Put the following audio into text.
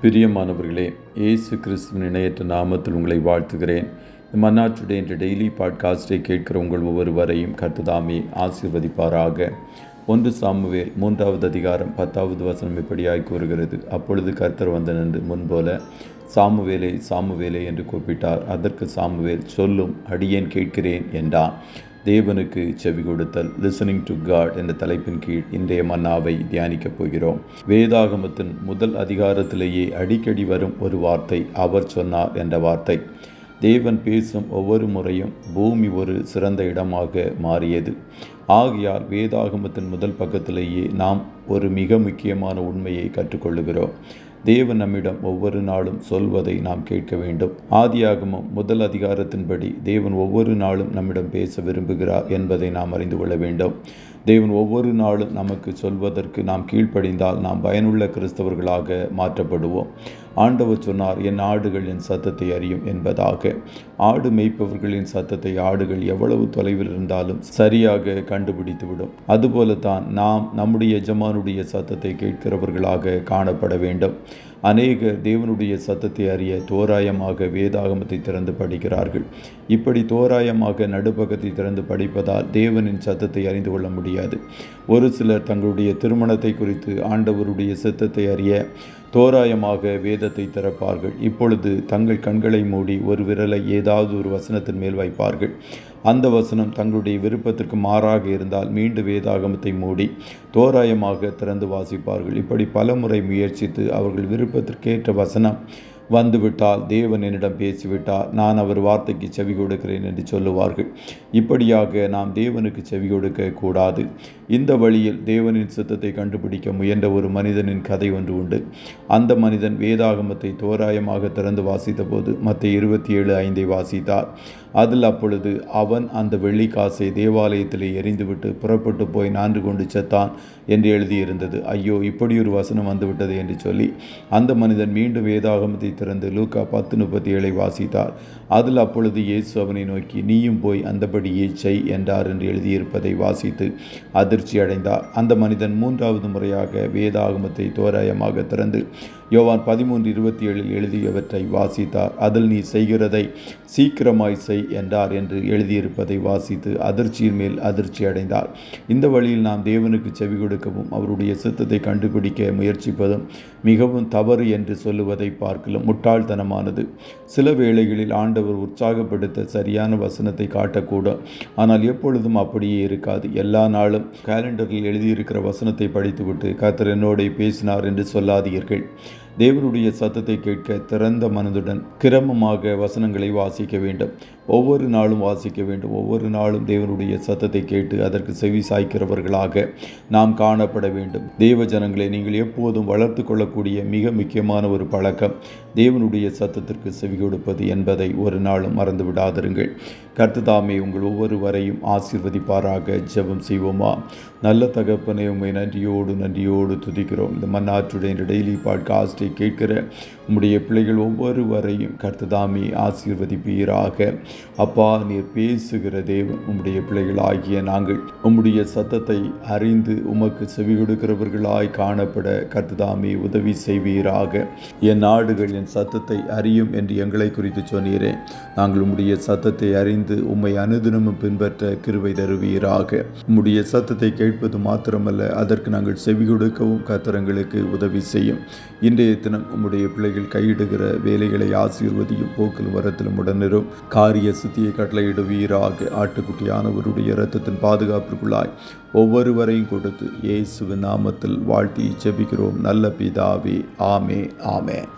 பிரியமானவர்களே, இயேசு கிறிஸ்துவின் இணையற்ற நாமத்தில் உங்களை வாழ்த்துகிறேன். இந்த மன்னா டுடே என்ற டெய்லி பாட்காஸ்டை கேட்கிற உங்கள் ஒவ்வொருவரையும் கர்த்தர் ஆசீர்வதிப்பாராக. 1 சாமுவேல் 3வது அதிகாரம் 10வது வசனம் இப்படியாய் கூறுகிறது. அப்பொழுது கர்த்தர் வந்து நின்று முன்போல, சாமுவேலே சாமுவேலே என்று கூப்பிட்டார். அதற்கு சாமுவேல், சொல்லும், அடியேன் கேட்கிறேன் என்றான். தேவனுக்கு செவி கொடுத்தல், லிசனிங் டு காட் என்ற தலைப்பின் கீழ் இன்றைய மன்னாவை தியானிக்கப் போகிறோம். வேதாகமத்தின் முதல் அதிகாரத்திலேயே அடிக்கடி வரும் ஒரு வார்த்தை, அவர் சொன்னார் என்ற வார்த்தை. தேவன் பேசும் ஒவ்வொரு முறையும் பூமி ஒரு சிறந்த இடமாக மாறியது. ஆகையால் வேதாகமத்தின் முதல் பக்கத்திலேயே நாம் ஒரு மிக முக்கியமான உண்மையை கற்றுக்கொள்ளுகிறோம். தேவன் நம்மிடம் ஒவ்வொரு நாளும் சொல்வதை நாம் கேட்க வேண்டும். ஆதியாகமம் முதல் அதிகாரத்தின்படி தேவன் ஒவ்வொரு நாளும் நம்மிடம் பேச விரும்புகிறார் என்பதை நாம் அறிந்து கொள்ள வேண்டும். தேவன் ஒவ்வொரு நாளும் நமக்கு சொல்வதற்கு நாம் கீழ்ப்படிந்தால் நாம் பயனுள்ள கிறிஸ்தவர்களாக மாற்றப்படுவோம். ஆண்டவர் சொன்னார், என் ஆடுகள் என் சத்தத்தை அறியும் என்பதாக. ஆடு மேய்ப்பவர்களின் சத்தத்தை ஆடுகள் எவ்வளவு தொலைவில் இருந்தாலும் சரியாக கண்டுபிடித்துவிடும். அதுபோலத்தான் நாம் நம்முடைய எஜமானுடைய சத்தத்தை கேட்கிறவர்களாக காணப்பட வேண்டும். அநேகர் தேவனுடைய சத்தத்தை அறிய தோராயமாக வேதாகமத்தை திறந்து படிக்கிறார்கள். இப்படி தோராயமாக நடுப்பக்கத்தை திறந்து படிப்பதால் தேவனின் சத்தத்தை அறிந்து கொள்ள முடியாது. ஒரு சிலர் தங்களுடைய திருமணத்தை குறித்து ஆண்டவருடைய சித்தத்தை அறிய தோராயமாக வேதத்தை திறப்பார்கள். இப்பொழுது தங்கள் கண்களை மூடி ஒரு விரலை ஏதாவது ஒரு வசனத்தின் மேல் வைப்பார்கள். அந்த வசனம் தங்களுடைய விருப்பத்திற்கு மாறாக இருந்தால் மீண்டும் வேதாகமத்தை மூடி தோராயமாக திறந்து வாசிப்பார்கள். இப்படி பல முறை முயற்சித்து அவர்கள் விருப்பத்திற்கேற்ற வசனம் வந்துவிட்டால், தேவன் என்னிடம் பேசிவிட்டார், நான் அவர் வார்த்தைக்கு செவி கொடுக்கிறேன் என்று சொல்லுவார்கள். இப்படியாக நாம் தேவனுக்கு செவி கொடுக்க கூடாது. இந்த வழியில் தேவனின் சித்தத்தை கண்டுபிடிக்க முயன்ற ஒரு மனிதனின் கதை ஒன்று உண்டு. அந்த மனிதன் வேதாகமத்தை தோராயமாக திறந்து வாசித்த போது மத்தேயு 27:5 வாசித்தார். அதில் அப்பொழுது அவன் அந்த வெள்ளிக்காசை தேவாலயத்திலே எறிந்துவிட்டு புறப்பட்டு போய் நான்கு கொண்டு செத்தான் என்று எழுதியிருந்தது. ஐயோ, இப்படி ஒரு வசனம் வந்துவிட்டது என்று சொல்லி அந்த மனிதன் மீண்டும் வேதாகமத்தை திறந்து லூக்கா 10:37 வாசித்தார். அதில் அப்பொழுது இயேசு அவனை நோக்கி, நீயும் போய் அந்தபடியே செய் என்றார் என்று எழுதியிருப்பதை வாசித்து அதிர்ச்சி அடைந்தார். அந்த மனிதன் 3வது முறையாக வேதாகமத்தை தோராயமாக திறந்து யோவான் 13:27 எழுதியவற்றை வாசித்தார். அதில் நீ செய்கிறதை சீக்கிரமாய் செய் என்றார் என்று எழுதியிருப்பதை வாசித்து அதிர்ச்சியின் மேல் அதிர்ச்சி அடைந்தார். இந்த வழியில் நாம் தேவனுக்கு செவி கொடுக்கவும் அவருடைய சித்தத்தை கண்டுபிடிக்க முயற்சிப்பதும் மிகவும் தவறு என்று சொல்லுவதை பார்க்கலாம் முட்டாள்தனமானது. சில வேளைகளில் ஆண்டவர் உற்சாகப்படுத்த சரியான வசனத்தை காட்டக்கூடும். ஆனால் எப்பொழுதும் அப்படியே இருக்காது. எல்லா நாளும் கேலண்டரில் எழுதியிருக்கிற வசனத்தை படித்துவிட்டு கர்த்தர் என்னோடு பேசினார் என்று சொல்லாதீர்கள். தேவனுடைய சத்தத்தை கேட்க திறந்த மனதுடன் கிரமமாக வசனங்களை வாசிக்க வேண்டும். ஒவ்வொரு நாளும் வாசிக்க வேண்டும். ஒவ்வொரு நாளும் தேவனுடைய சத்தத்தை கேட்டு அதற்கு செவி சாய்க்கிறவர்களாக நாம் காணப்பட வேண்டும். தேவ ஜனங்களை, நீங்கள் எப்போதும் வளர்த்து கொள்ளக்கூடிய மிக முக்கியமான ஒரு பழக்கம் தேவனுடைய சத்தத்திற்கு செவி கொடுப்பது என்பதை ஒரு நாளும் மறந்து விடாதிருங்கள். கர்த்தர் உங்கள் ஒவ்வொருவரையும் ஆசீர்வதிப்பாராக. ஜெபம் செய்வோமா? நல்ல தகப்பனே, உம்மை நன்றியோடு துதிக்கிறோம். இந்த மன்னா டுடே டெய்லி பாட்காஸ்டை கேட்கிற உம்முடைய பிள்ளைகள் ஒவ்வொருவரையும் கர்த்தர் ஆசீர்வதிப்பீராக. அப்பா, நீர் பேசுகிற தேவன். உம்முடைய பிள்ளைகளாகிய நாங்கள் உம்முடைய சத்தத்தை அறிந்து உமக்கு செவி கொடுக்கிறவர்களாய் காணப்பட கர்த்தர் உதவி செய்வீராக. என் நாடுகள் என் சத்தத்தை அறியும் என்று எங்களை குறித்து சொன்னீரே. நாங்கள் உம்முடைய சத்தத்தை அறிந்து உம்மை அனுதினமும் பின்பற்ற கிருபை தருவீராக. உம்முடைய சத்தத்தை கேட்பது மாத்திரமல்ல, அதற்கு நாங்கள் செவி கொடுக்கவும் கர்த்தருக்கு உதவி செய்யும். இன்றைய தினம் உம்முடைய பிள்ளைகள் கையிடுகிற வேலைகளை ஆசீர்வதியும். போக்கிலும் வரத்திலும் உடனிரும். காரிய சித்தியை கட்டளையிடுவீராக. ஆட்டுக்குட்டியானவருடைய இரத்தத்தின் பாதுகாப்பிற்குள்ளாய் ஒவ்வொருவரையும் கொடுத்து இயேசுவின் நாமத்தில் வாழ்த்தி ஜெபிக்கிறோம் நல்ல பிதாவே. ஆமே.